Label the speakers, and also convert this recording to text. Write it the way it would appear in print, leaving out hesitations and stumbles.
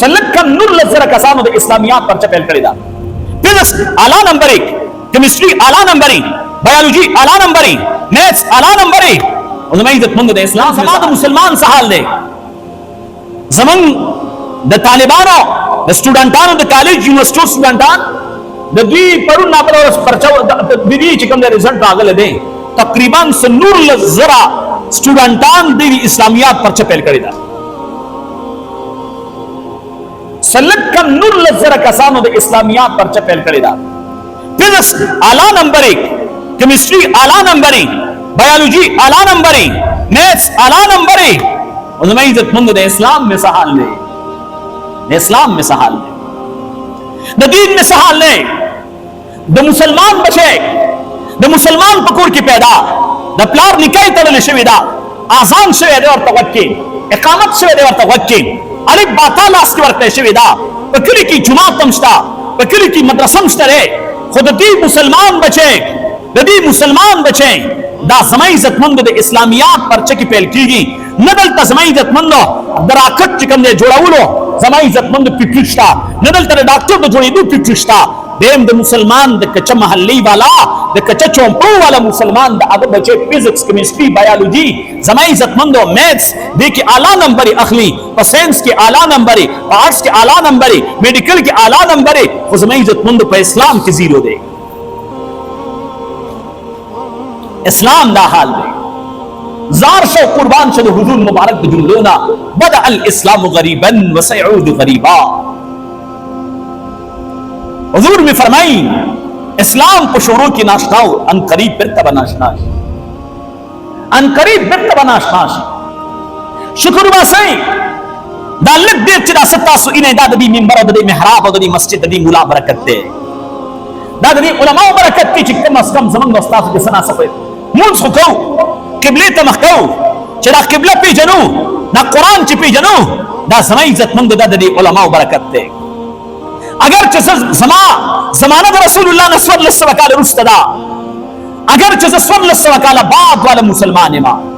Speaker 1: सलक्कम नूर लज़्ज़रा कसानो दे इस्लामियात पर chapel करेदा physics आला number 1 chemistry आला नंबर 1 बायोलॉजी आला नंबर 1 मैथ्स आला नंबर 1 उनमें इज्जत मंद दे इस्लाम समाज मुसलमान सहाल दे जमन द तालिबानो द स्टूडेंटानो द कॉलेज यूनिवर्सिटी स्टूडेंटान द दी परुन ना पर परचो दी चिकम दे रिजल्ट आगल दे तकरीबन नूर लज़्ज़रा स्टूडेंटान दी इस्लामियात पर चपेल करेदा सलक्कम नूर लज़्ज़रा कसानो दे इस्लामियात पर चपेल करेदा फिजिक्स आला नंबर 1 केमिस्ट्री आला नंबर 1 बायोलॉजी आला नंबर 1 मैथ्स आला नंबर 1 उनमें इज्जत मंद दे इस्लाम में सहाल ले इस्लाम में सहाल ले द दीन में सहाल ले द मुसलमान बचे द मुसलमान पकुर की पैदा द प्लार निकाय तड़ले शविदा आसान शवेदे और तवक्की इकामत शवेदे और तवक्की अरे बातालास की वर्ते शविदा पकड़ी की जुमात तमस्ता पकड़ी की मदरसम स्टरे खुद दी मुसलमान बचे दी मुसलमान बचे दा समय इज्जतमंद दे इस्लामियात पर चकी पेल कीगी नदल ता समय इज्जतमंद दराकत चिकन दे जोड़ाउलो समय इज्जतमंद पिटरिश्ता नदल ता डॉक्टर दे जोड़ी दू पिटरिश्ता देम दे मुसलमान दे कच्चा महल्ली वाला दे कच्चा चौंपो वाला मुसलमान दा अगर बचे फिजिक्स केमिस्ट्री बायोलॉजी समय इज्जतमंद मैथ्स दे के आला नंबर अखली और साइंस के आला नंबर आर्ट्स के आला नंबर मेडिकल के आला नंबर समय इज्जतमंद पे इस्लाम के जीरो दे इस्लाम दा हाल दे जार शो कुर्बान शद हुजूर मुबारक जुलूना बदा अल इस्लाम गरीबन व सयऊद गरीबा हुजूर में फरमाई इस्लाम को शुरू की नाशनाओ अन करीब बिरता बनाशनाश अन करीब बिरता बनाशनाश शुक्र वासई दालत दे चिरा सत्ता सु इने दादी मिंबर ददी मेहराब ददी मस्जिद ददी मुला बरकत दे दादी उलमा बरकत की चिकम असकम जमन दोस्तास के सना सफे मुझ को किबले तमखो चिरा किबला पे जनो ना कुरान चिपी जनो दा समय इज्जतमंद दादी उलमा बरकत दे अगर जमाना रसूलुल्लाह सल्लल्लाहु अलैहि वसल्लम रुस्तदा अगर सल्लल्लाहु अलैहि वसल्लम बाद वाला मुसलमान इमाम